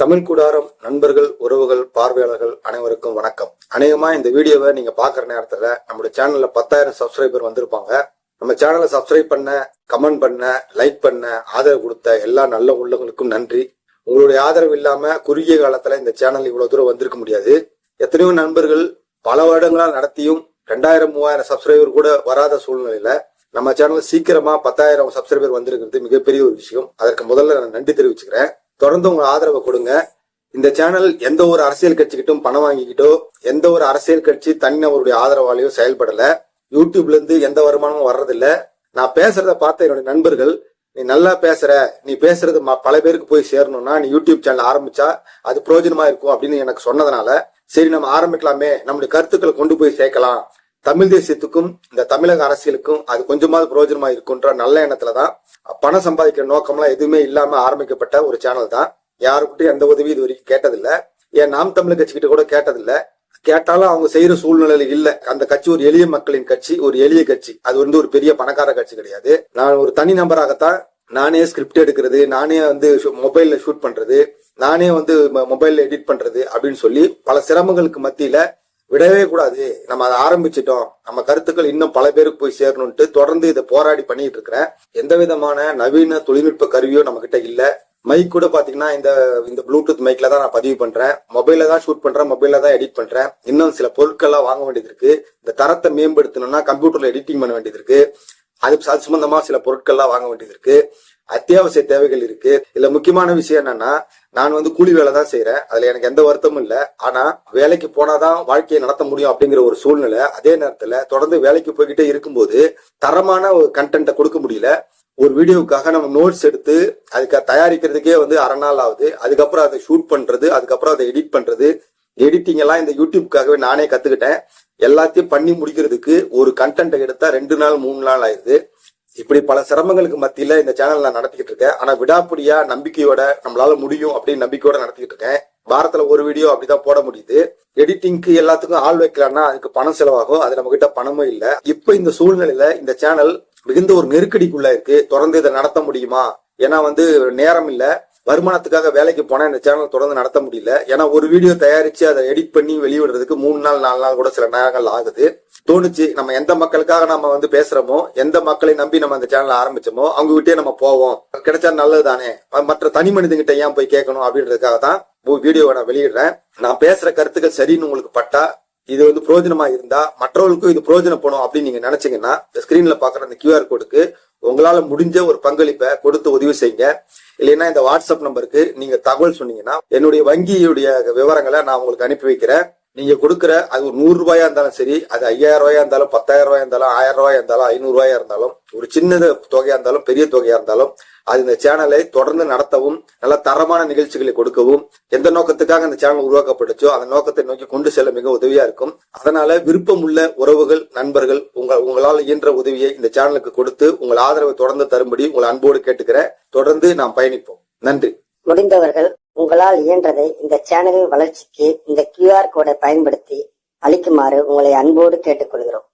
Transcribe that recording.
தமிழ் கூடாரம் நண்பர்கள், உறவுகள், பார்வையாளர்கள் அனைவருக்கும் வணக்கம். அநேகமா இந்த வீடியோவை நீங்க பாக்குற நேரத்துல நம்முடைய சேனல்ல 10,000 சப்ஸ்கிரைபர் வந்திருப்பாங்க. நம்ம சேனலை சப்ஸ்கிரைப் பண்ண, கமெண்ட் பண்ண, லைக் பண்ண, ஆதரவு கொடுத்த எல்லா நல்ல உள்ளங்களுக்கும் நன்றி. உங்களுடைய ஆதரவு இல்லாம குறுகிய காலத்துல இந்த சேனல் இவ்வளவு தூரம் வந்திருக்க முடியாது. எத்தனையோ நண்பர்கள் பல வருடங்களா நடத்தியும் 2000-3000 சப்ஸ்கிரைபர் கூட வராத சூழ்நிலையில நம்ம சேனல் சீக்கிரமா 10,000 சப்ஸ்கிரைபர் வந்திருக்கிறது மிகப்பெரிய ஒரு விஷயம். அதற்கு முதல்ல நான் நன்றி தெரிவிச்சுக்கிறேன். தொடர்ந்து உங்க ஆதரவை கொடுங்க. இந்த சேனல் எந்த ஒரு அரசியல் கட்சிக்கிட்டும் பணம் வாங்கிக்கிட்டோ, எந்த ஒரு அரசியல் கட்சி தனிநபருடைய ஆதரவாலேயோ செயல்படல. யூடியூப்ல இருந்து எந்த வருமானமும் வர்றதில்ல. நான் பேசுறத பார்த்த என்னுடைய நண்பர்கள், நீ நல்லா பேசுற, நீ பேசுறது பல பேருக்கு போய் சேரணும்னா நீ யூடியூப் சேனல் ஆரம்பிச்சா அது பிரயோஜனமா இருக்கும் அப்படின்னு எனக்கு சொன்னதுனால, சரி நம்ம ஆரம்பிக்கலாமே, நம்முடைய கருத்துக்களை கொண்டு போய் சேர்க்கலாம், தமிழ் தேசியத்துக்கும் இந்த தமிழக அரசியலுக்கும் அது கொஞ்சமாவது பிரயோஜனமா இருக்குன்ற நல்ல எண்ணத்துலதான், பணம் சம்பாதிக்கிற நோக்கம்லாம் எதுவுமே இல்லாம ஆரம்பிக்கப்பட்ட ஒரு சேனல் தான். யாருக்கிட்டையும் எந்த உதவி இது வரைக்கும் கேட்டதில்ல. ஏன் நாம் தமிழர் கட்சிக்கிட்ட கூட கேட்டதில்ல. கேட்டாலும் அவங்க செய்யற சூழ்நிலையில இல்ல. அந்த கட்சி ஒரு எளிய மக்களின் கட்சி, ஒரு எளிய கட்சி. அது ஒரு பெரிய பணக்கார கட்சி கிடையாது. நான் ஒரு தனி நபராகத்தான் நானே ஸ்கிரிப்ட் எடுக்கிறது, நானே மொபைல்ல ஷூட் பண்றது, நானே மொபைல்ல எடிட் பண்றது அப்படின்னு சொல்லி பல சிரமங்களுக்கு மத்தியில விடவே கூடாது, நம்ம அதை ஆரம்பிச்சிட்டோம், நம்ம கருத்துக்கள் இன்னும் பல பேருக்கு போய் சேரணும்ட்டு தொடர்ந்து இதை போராடி பண்ணிட்டு இருக்கிறேன். எந்த விதமான நவீன தொழில்நுட்ப கருவியோ நம்ம கிட்ட இல்ல. மைக் கூட பாத்தீங்கன்னா இந்த ப்ளூடூத் மைக்ல தான் நான் பதிவு பண்றேன், மொபைல்ல தான் ஷூட் பண்றேன், மொபைல்ல தான் எடிட் பண்றேன். இன்னும் சில பொருட்கள்லாம் வாங்க வேண்டியது இருக்கு. இந்த தரத்தை மேம்படுத்தணும்னா கம்ப்யூட்டர்ல எடிட்டிங் பண்ண வேண்டியது இருக்கு. அது சம்பந்தமா சில பொருட்கள்லாம் வாங்க வேண்டியது இருக்கு. அத்தியாவசிய தேவைகள் இருக்கு. இதுல முக்கியமான விஷயம் என்னன்னா, நான் கூலி வேலை தான் செய்யறேன். அதுல எனக்கு எந்த வருத்தமும் இல்ல. ஆனா வேலைக்கு போனாதான் வாழ்க்கையை நடத்த முடியும் அப்படிங்கிற ஒரு சூழ்நிலை. அதே நேரத்துல தொடர்ந்து வேலைக்கு போய்கிட்டே இருக்கும்போது தரமான ஒரு கண்டென்ட்டை கொடுக்க முடியல. ஒரு வீடியோவுக்காக நம்ம நோட்ஸ் எடுத்து அதுக்கு தயாரிக்கிறதுக்கே அரை நாள் ஆகுது. அதுக்கப்புறம் அதை ஷூட் பண்றது, அதுக்கப்புறம் அதை எடிட் பண்றது. எடிட்டிங் எல்லாம் இந்த யூடியூப்காகவே நானே கத்துக்கிட்டேன். எல்லாத்தையும் பண்ணி முடிக்கிறதுக்கு ஒரு கண்டென்ட்டை எடுத்தா 2 நாள் 3 நாள் ஆயிடுது. இப்படி பல சிரமங்களுக்கு மத்தியில இந்த சேனல் நான் நடத்திக்கிட்டு இருக்கேன். ஆனா விடாப்பிடியா நம்பிக்கையோட நம்மளால முடியும் அப்படின்னு நம்பிக்கையோட நடத்திக்கிட்டு இருக்கேன். வாரத்துல ஒரு வீடியோ அப்படிதான் போட முடியுது. எடிட்டிங்க்கு எல்லாத்துக்கும் ஆள் வைக்கலாம்னா அதுக்கு பணம் செலவாகும். அது நம்ம கிட்ட பணமும் இல்ல. இப்ப இந்த சூழ்நிலையில இந்த சேனல் மிகுந்த ஒரு நெருக்கடிக்குள்ள இருக்கு. தொடர்ந்து இதை நடத்த முடியுமா? ஏன்னா நேரம் இல்ல. வருமானத்துக்காக வேலைக்கு போனா இந்த சேனல் தொடர்ந்து நடத்த முடியல. ஏன்னா ஒரு வீடியோ தயாரிச்சு அதை எடிட் பண்ணி வெளியிடுறதுக்கு 3 நாள் 4 நாள் கூட சில நேரங்கள் ஆகுது. தோணுச்சு, நம்ம எந்த மக்களுக்காக நம்ம பேசுறோமோ, எந்த மக்களை நம்பி நம்ம அந்த சேனல் ஆரம்பிச்சோமோ அவங்க கிட்டே நம்ம போவோம், கிடைச்சா நல்லது தானே, மற்ற தனி மனிதங்கிட்ட ஏன் போய் கேட்கணும் அப்படின்றதுக்காக தான் வீடியோவை நான் வெளியிடுறேன். நான் பேசுற கருத்துக்கள் சரின்னு உங்களுக்கு பட்டா, இது பிரயோஜனமா இருந்தா மற்றவர்களுக்கும் இது பிரயோஜனப்படும் அப்படின்னு நீங்க நினைச்சீங்கன்னா, ஸ்கிரீன்ல பாக்குற அந்த QR கோடுக்கு உங்களால முடிஞ்ச ஒரு பங்களிப்பை கொடுத்து உதவி செய்யுங்க. இல்லைன்னா இந்த வாட்ஸ்அப் நம்பருக்கு நீங்க தகவல் சொன்னீங்கன்னா என்னுடைய வங்கியுடைய விவரங்களை நான் உங்களுக்கு அனுப்பி வைக்கிறேன். நீங்க கொடுக்குற அது ஒரு 100 ரூபாயா இருந்தாலும் சரி, அது 5000 ரூபாயா இருந்தாலும், 10,000 ரூபாயா இருந்தாலும், 1000 ரூபாயா இருந்தாலும், 500 ரூபாயா இருந்தாலும், ஒரு சின்ன தொகையா இருந்தாலும் பெரிய தொகையா இருந்தாலும், அது இந்த சேனலை தொடர்ந்து நடத்தவும், நல்ல தரமான நிகழ்ச்சிகளை கொடுக்கவும், எந்த நோக்கத்துக்காக இந்த சேனல் உருவாக்கப்பட்டுச்சோ அந்த நோக்கத்தை நோக்கி கொண்டு செல்ல மிக உதவியா இருக்கும். அதனால விருப்பம் உள்ள உறவுகள், நண்பர்கள் உங்களால் இயன்ற உதவியை இந்த சேனலுக்கு கொடுத்து உங்கள் ஆதரவை தொடர்ந்து தரும்படி உங்கள் அன்போடு கேட்டுக்கிறேன். தொடர்ந்து நாம் பயணிப்போம். நன்றி. முடிந்தவர்கள் உங்களால் இயன்றதை இந்த சேனலின் வளர்ச்சிக்கு இந்த QR கோடை பயன்படுத்தி அளிக்குமாறு உங்களை அன்போடு கேட்டுக்கொள்கிறோம்.